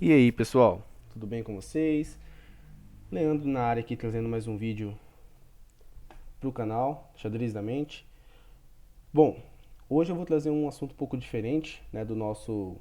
E aí, pessoal, tudo bem com vocês? Leandro na área aqui trazendo mais um vídeo para o canal Xadrez da Mente. Bom, hoje eu vou trazer um assunto um pouco diferente, né, do nosso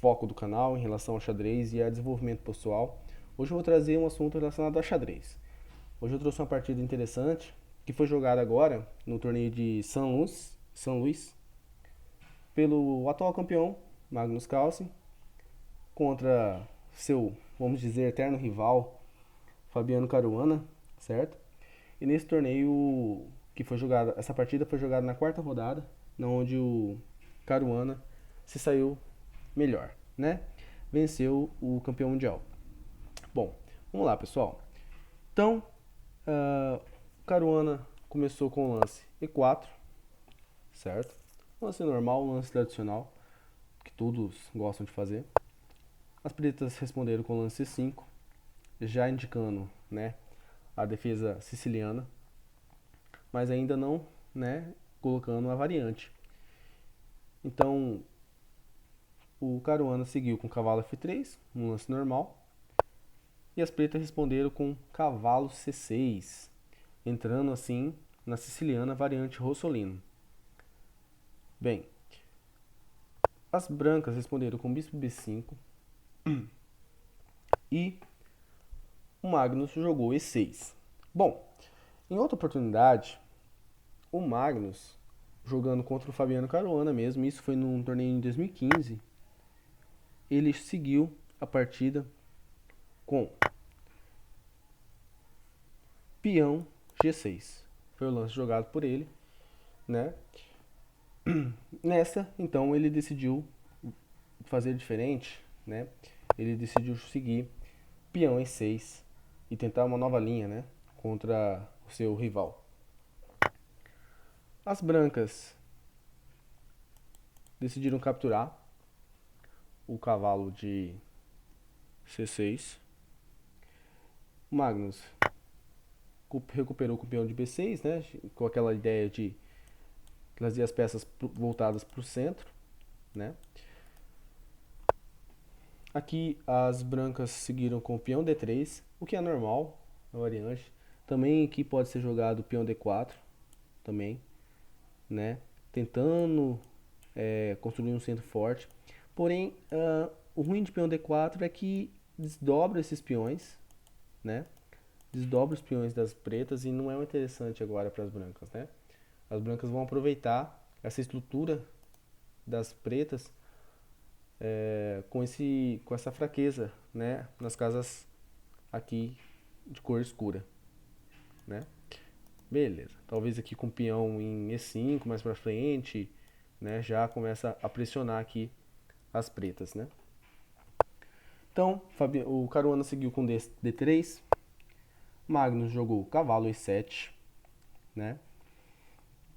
foco do canal em relação ao xadrez e a desenvolvimento pessoal. Hoje eu vou trazer um assunto relacionado a xadrez. Hoje eu trouxe uma partida interessante que foi jogada agora no torneio de São Luís pelo atual campeão Magnus Carlsen contra seu, vamos dizer, eterno rival Fabiano Caruana, certo? E nesse torneio que foi jogada, essa partida foi jogada na quarta rodada, na onde o Caruana se saiu melhor, né? Venceu o campeão mundial. Bom, vamos lá, pessoal. Então, o Caruana começou com o lance E4, certo? Um lance normal, um lance tradicional, que todos gostam de fazer. As pretas responderam com o lance E5, já indicando, né, a defesa siciliana, mas ainda não, né, colocando a variante. Então, o Caruana seguiu com cavalo F3, um lance normal, e as pretas responderam com cavalo C6, entrando assim na siciliana variante Rossolino. Bem, as brancas responderam com bispo B5 e o Magnus jogou E6. Bom, em outra oportunidade, o Magnus jogando contra o Fabiano Caruana mesmo, isso foi num torneio em 2015, ele seguiu a partida com peão G6. Foi o lance jogado por ele, né? Nessa, então, ele decidiu fazer diferente, né? Ele decidiu seguir peão E6 e tentar uma nova linha, né? Contra o seu rival. As brancas decidiram capturar o cavalo de C6. Magnus recuperou com o peão de B6, né? Com aquela ideia de trazer as peças voltadas para o centro, né? Aqui as brancas seguiram com o peão D3, o que é normal na variante. Também aqui pode ser jogado o peão D4, também, né? Tentando construir um centro forte. Porém, o ruim de peão D4 é que desdobra esses peões, né? Desdobra os peões das pretas e não é interessante agora para as brancas, né? As brancas vão aproveitar essa estrutura das pretas com essa fraqueza, né? Nas casas aqui de cor escura, né? Beleza. Talvez aqui com o peão em E5 mais pra frente, né? Já começa a pressionar aqui as pretas, né? Então, o Caruana seguiu com D3. Magnus jogou cavalo E7, né?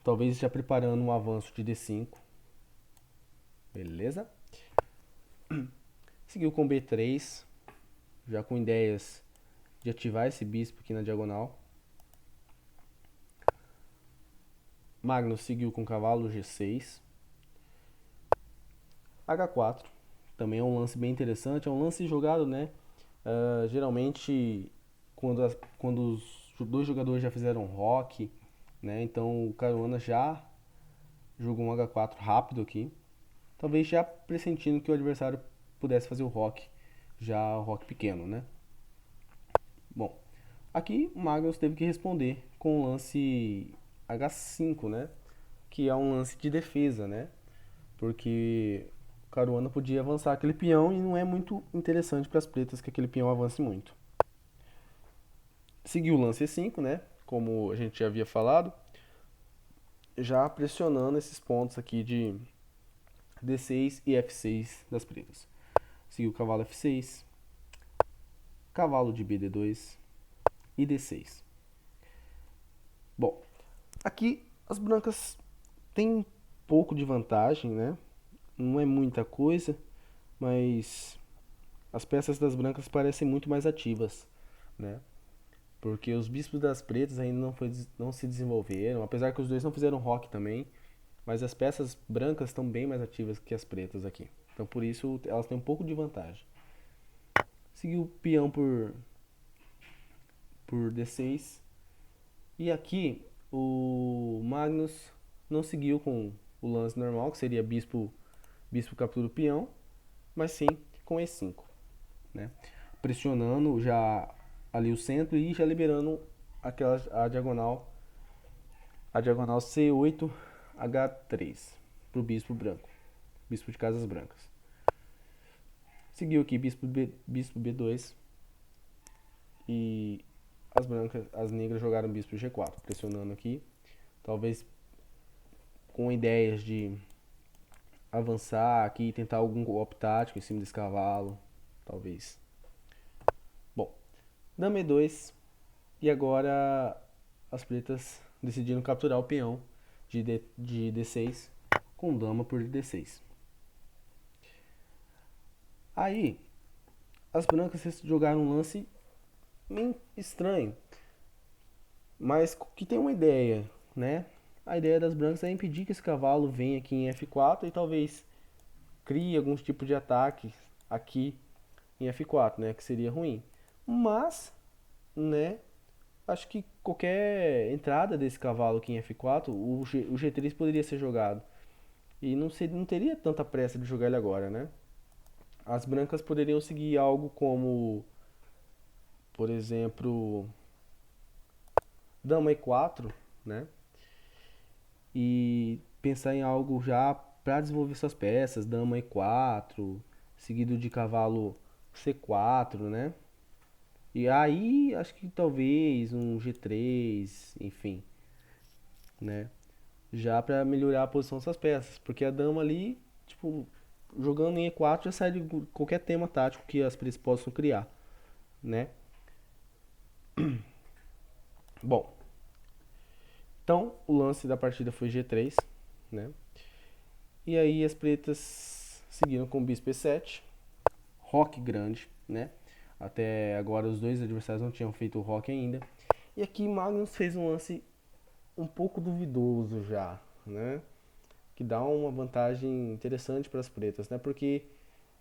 Talvez já preparando um avanço de D5. Beleza? Seguiu com B3, já com ideias de ativar esse bispo aqui na diagonal. Magnus seguiu com cavalo G6. H4, também é um lance bem interessante, é um lance jogado, né? Geralmente quando os dois jogadores já fizeram rock, né? Então o Caruana já jogou um H4 rápido aqui, talvez já pressentindo que o adversário pudesse fazer o rock, já o rock pequeno, né? Bom, aqui o Magnus teve que responder com o lance H5, né? Que é um lance de defesa, né? Porque o Caruana podia avançar aquele peão e não é muito interessante para as pretas que aquele peão avance muito. Seguiu o lance E5, né? Como a gente já havia falado, já pressionando esses pontos aqui de D6 e F6 das pretas. Seguiu o cavalo F6, cavalo de BD2 e D6. Bom, aqui as brancas têm um pouco de vantagem, né? Não é muita coisa, mas as peças das brancas parecem muito mais ativas, né? Porque os bispos das pretas ainda não se desenvolveram, apesar que os dois não fizeram rock também, mas as peças brancas estão bem mais ativas que as pretas aqui. Então por isso elas têm um pouco de vantagem. seguiu o peão por D6. E aqui o Magnus não seguiu com o lance normal, que seria bispo captura o peão, mas sim com E5, né? Pressionando já ali o centro e já liberando a diagonal C8 H3 para o bispo branco, bispo de casas brancas. Seguiu aqui bispo B2 e as negras jogaram bispo G4, pressionando aqui, talvez com ideias de avançar aqui e tentar algum golpe tático em cima desse cavalo, talvez. Bom, dama E2 e agora as pretas decidiram capturar o peão de D6 com dama por D6. Aí as brancas jogaram um lance bem estranho, mas que tem uma ideia, né? A ideia das brancas é impedir que esse cavalo venha aqui em F4 e talvez crie algum tipo de ataque aqui em F4, né? Que seria ruim. Mas, né? Acho que qualquer entrada desse cavalo aqui em F4, o G3 poderia ser jogado. E não teria tanta pressa de jogar ele agora, né? As brancas poderiam seguir algo como, por exemplo, dama E4, né? E pensar em algo já para desenvolver suas peças, dama E4, seguido de cavalo C4, né? E aí acho que talvez um G3, enfim, né? Já para melhorar a posição dessas peças, porque a dama ali, tipo, jogando em E4 já sai de qualquer tema tático que as pretas possam criar, né? Bom, então o lance da partida foi G3, né? E aí as pretas seguiram com bispo E7, roque grande, né? Até agora os dois adversários não tinham feito o roque ainda. E aqui Magnus fez um lance um pouco duvidoso já, né? Que dá uma vantagem interessante para as pretas, né? Porque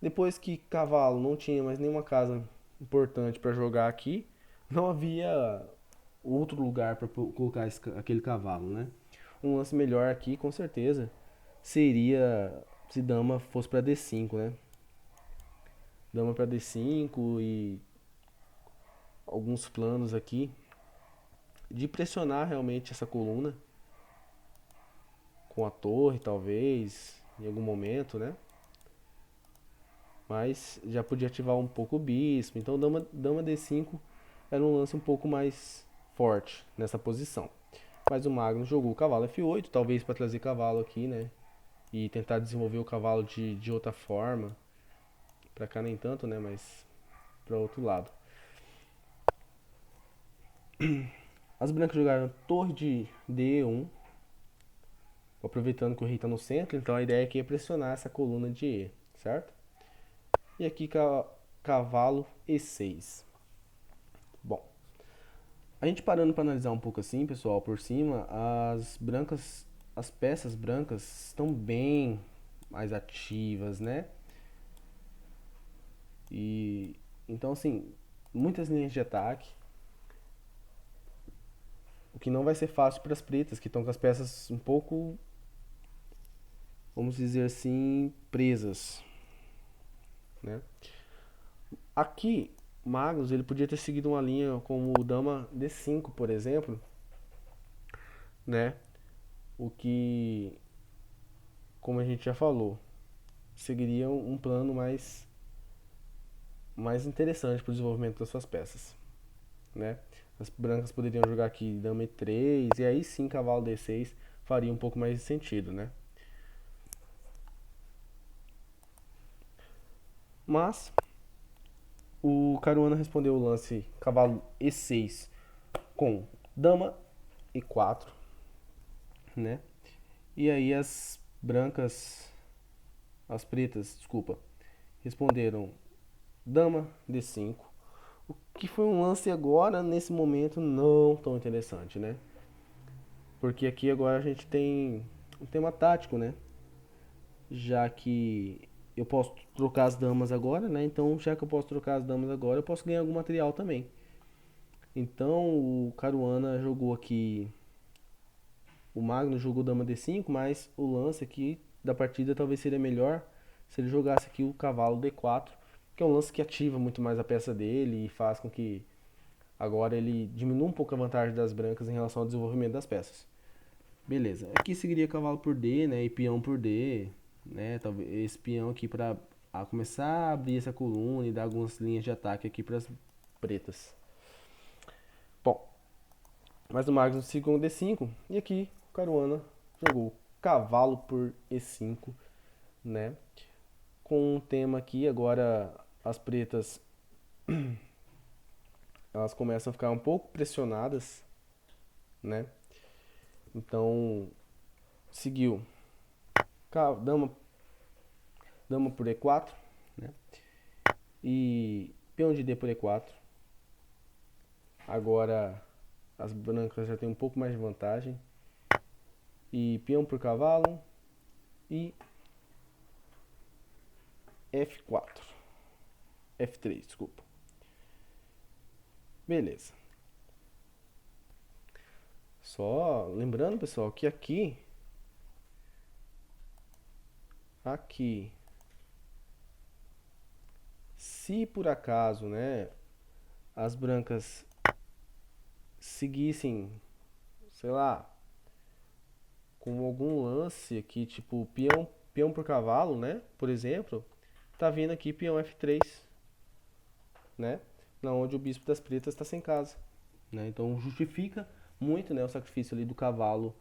depois que cavalo não tinha mais nenhuma casa importante para jogar aqui, não havia outro lugar para colocar aquele cavalo, né? Um lance melhor aqui, com certeza, seria se dama fosse para D5, né? Dama para D5 e alguns planos aqui de pressionar realmente essa coluna com a torre, talvez, em algum momento, né? Mas já podia ativar um pouco o bispo. Então dama D5 era um lance um pouco mais forte nessa posição. Mas o Magnus jogou o cavalo F8, talvez para trazer cavalo aqui, né? E tentar desenvolver o cavalo de outra forma. Para cá nem tanto, né? Mas para outro lado. As brancas jogaram torre de D1, aproveitando que o rei está no centro. Então a ideia aqui é pressionar essa coluna de E, certo? E aqui cavalo E6. Bom, a gente parando para analisar um pouco assim, pessoal, por cima, as peças brancas estão bem mais ativas, né? E então assim, muitas linhas de ataque, o que não vai ser fácil para as pretas, que estão com as peças um pouco, vamos dizer assim, presas, né? Aqui, Magnus, ele podia ter seguido uma linha como o dama D5, por exemplo, né? O que, como a gente já falou, seguiria um plano mais interessante para o desenvolvimento das suas peças, né? As brancas poderiam jogar aqui dama E3 e aí sim cavalo D6 faria um pouco mais de sentido, né? Mas o Caruana respondeu o lance cavalo E6 com dama E4, né? E aí as pretas, desculpa, responderam dama D5, o que foi um lance agora, nesse momento, não tão interessante, né? Porque aqui agora a gente tem um tema tático, né? Já que eu posso trocar as damas agora, né? Então, já que eu posso trocar as damas agora, eu posso ganhar algum material também. Então, o Caruana jogou aqui, o Magnus jogou dama D5, mas o lance aqui da partida talvez seria melhor se ele jogasse aqui o cavalo D4, que é um lance que ativa muito mais a peça dele e faz com que agora ele diminua um pouco a vantagem das brancas em relação ao desenvolvimento das peças. Beleza, aqui seguiria cavalo por D, né, e peão por D, né, talvez esse peão aqui para começar a abrir essa coluna e dar algumas linhas de ataque aqui para as pretas. Bom, mas o Magnus seguiu um D5 e aqui o Caruana jogou cavalo por E5, né, com um tema aqui agora as pretas elas começam a ficar um pouco pressionadas, né, então seguiu dama, dama por E4, né? E peão de D por E4. Agora as brancas já tem um pouco mais de vantagem. E peão por cavalo e F4. F3, desculpa. Beleza. Só lembrando, pessoal, que aqui se por acaso, né, as brancas seguissem, sei lá, com algum lance aqui, tipo peão por cavalo, né, por exemplo, tá vindo aqui peão F3, né, na onde o bispo das pretas está sem casa, né, então justifica muito, né, o sacrifício ali do cavalo,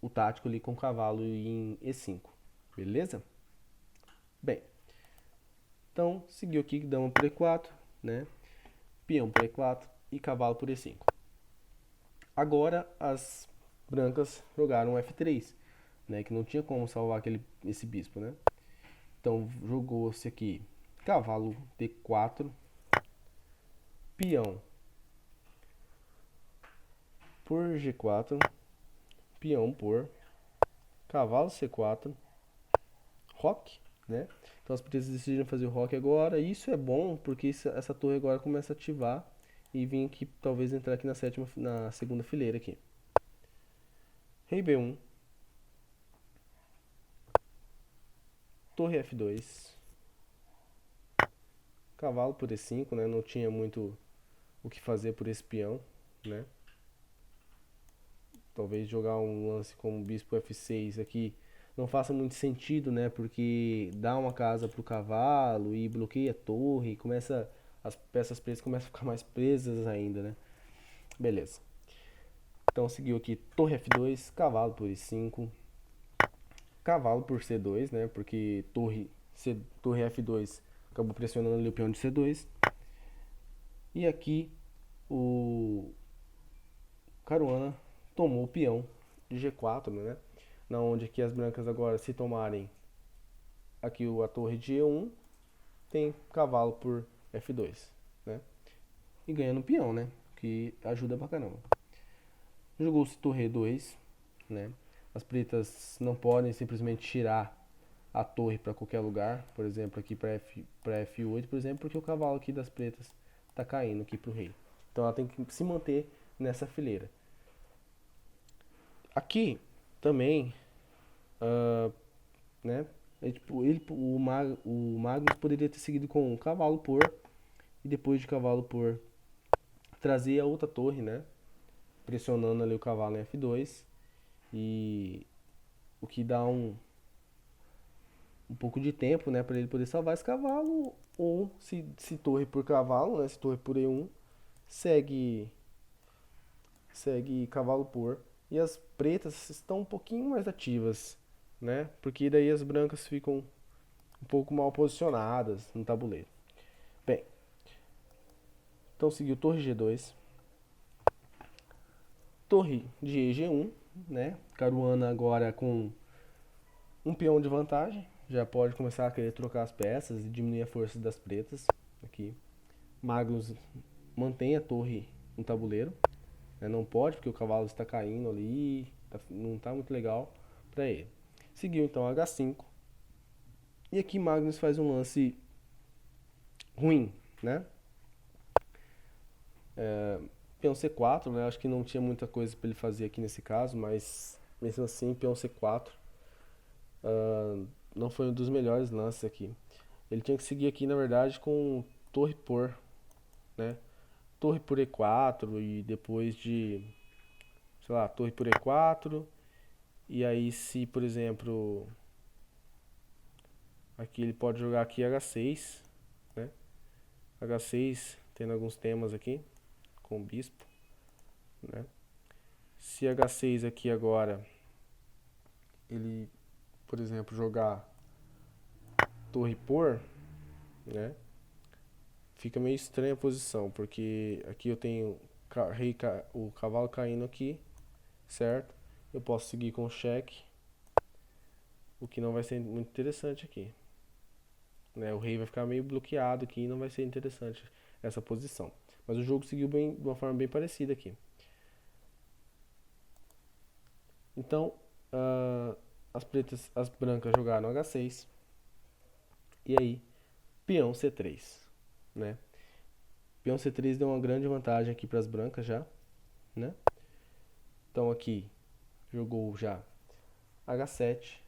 o tático ali com o cavalo em E5, beleza? Bem, então seguiu aqui dama por E4, né, peão por E4 e cavalo por E5. Agora as brancas jogaram F3, né, que não tinha como salvar esse bispo, né? Então jogou-se aqui cavalo D4, peão por G4, peão por cavalo C4, roque, né? Então as pretas decidiram fazer o roque agora. Isso é bom porque essa torre agora começa a ativar e vir aqui, talvez entrar aqui na segunda fileira aqui. Rei B1, torre F2, cavalo por E5, né? Não tinha muito o que fazer por esse peão, né? Talvez jogar um lance como bispo F6 aqui não faça muito sentido, né? Porque dá uma casa pro cavalo e bloqueia a torre, as peças presas começam a ficar mais presas ainda, né? Beleza. Então seguiu aqui torre F2, cavalo por E5, cavalo por C2, né? Porque torre F2 acabou pressionando ali o peão de C2. E aqui o Caruana tomou o peão de G4, né? Na onde aqui as brancas agora, se tomarem aqui a torre de E1, tem cavalo por F2, né? E ganhando o peão, né? Que ajuda pra caramba. Jogou-se torre E2, né? As pretas não podem simplesmente tirar a torre para qualquer lugar, por exemplo, aqui para F8, por exemplo, porque o cavalo aqui das pretas está caindo aqui pro rei. Então ela tem que se manter nessa fileira. Aqui também, né? O Magnus poderia ter seguido com cavalo por e depois de cavalo por trazer a outra torre, né? Pressionando ali o cavalo em F2 e o que dá um pouco de tempo, né, para ele poder salvar esse cavalo, ou se torre por cavalo, né, se torre por E1, segue cavalo por, e as pretas estão um pouquinho mais ativas, né, porque daí as brancas ficam um pouco mal posicionadas no tabuleiro. Bem, então seguiu torre G2, torre de G1, né, Caruana agora com um peão de vantagem, já pode começar a querer trocar as peças e diminuir a força das pretas aqui. Magnus mantém a torre no tabuleiro, né? Não pode porque o cavalo está caindo ali, não está muito legal para ele. Seguiu então H5, E aqui Magnus faz um lance ruim, né? Peão C4, né? Acho que não tinha muita coisa para ele fazer aqui nesse caso, mas mesmo assim, peão C4 não foi um dos melhores lances aqui. Ele tinha que seguir aqui, na verdade, com torre por, né? Torre por E4 e depois de, sei lá, torre por E4. E aí se, por exemplo, aqui ele pode jogar aqui H6, né? H6, tendo alguns temas aqui com o bispo, né? Se H6 aqui agora, ele, por exemplo, jogar torre por, né? Fica meio estranha a posição, porque aqui eu tenho o cavalo caindo aqui, certo? Eu posso seguir com cheque, o que não vai ser muito interessante aqui, né? O rei vai ficar meio bloqueado aqui e não vai ser interessante essa posição. Mas o jogo seguiu bem, de uma forma bem parecida aqui. Então, as brancas jogaram H6 e aí peão C3, né? Peão C3 deu uma grande vantagem aqui para as brancas já, né? Então aqui jogou já H7,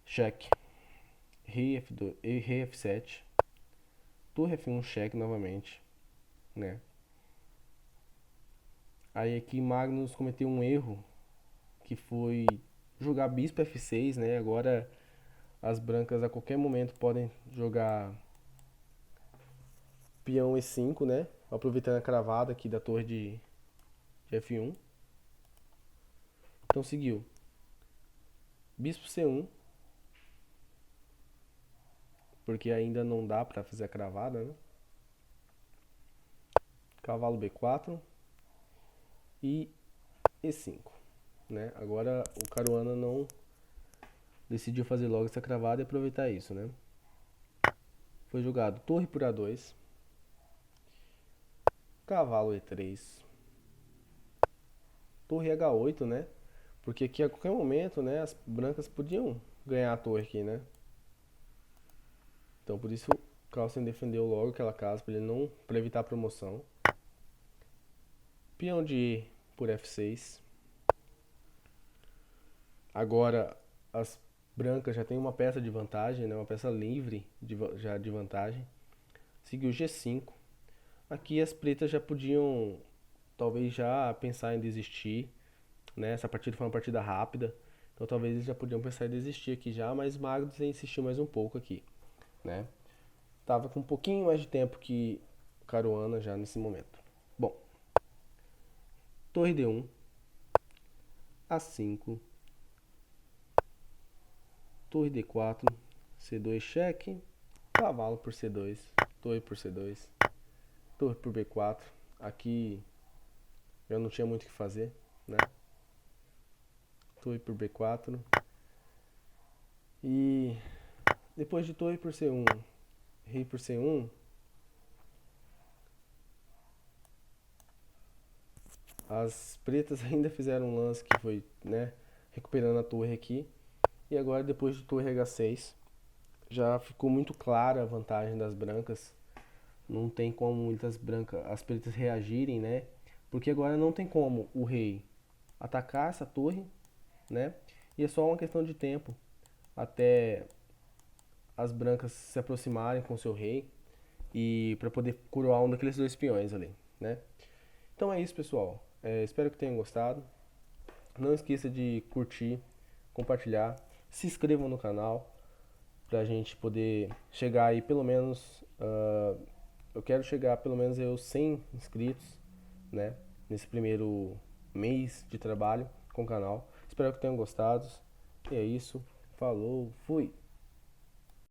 cheque, rei F2, rei F7, torre F1, cheque novamente, né? Aí aqui Magnus cometeu um erro que foi jogar bispo F6, né? Agora as brancas a qualquer momento podem jogar peão E5, né? Aproveitando a cravada aqui da torre de F1. Então seguiu bispo C1, porque ainda não dá para fazer a cravada, né? Cavalo B4 e E5, né? Agora o Caruana não decidiu fazer logo essa cravada e aproveitar isso, né? Foi jogado torre por A2, cavalo E3, torre H8, né? Porque aqui a qualquer momento, né, as brancas podiam ganhar a torre aqui, né? Então por isso o Carlsen defendeu logo aquela casa para ele não, para evitar a promoção. Peão de E por F6. Agora as brancas já tem uma peça de vantagem, né? Uma peça livre já de vantagem. Seguiu G5. Aqui as pretas já podiam talvez já pensar em desistir, né? Essa partida foi uma partida rápida, então talvez eles já podiam pensar em desistir aqui já, mas Magnus insistiu mais um pouco aqui, né? Tava com um pouquinho mais de tempo que Caruana já nesse momento. Bom, torre D1, A5, torre D4, C2 cheque, cavalo por C2, torre por C2, torre por B4. Aqui eu não tinha muito o que fazer, né? Torre por B4. E depois de torre por C1, rei por C1, as pretas ainda fizeram um lance que foi, né, recuperando a torre aqui. E agora depois de torre H6, já ficou muito clara a vantagem das brancas. Não tem como muitas brancas, as pretas reagirem, né? Porque agora não tem como o rei atacar essa torre, né? E é só uma questão de tempo até as brancas se aproximarem com o seu rei e para poder coroar um daqueles dois peões ali, né? Então é isso, pessoal. Espero que tenham gostado. Não esqueça de curtir, compartilhar, se inscrevam no canal pra gente poder chegar aí pelo menos. Eu quero chegar pelo menos aos 100 inscritos, né? Nesse primeiro mês de trabalho com o canal. Espero que tenham gostado. E é isso. Falou, fui!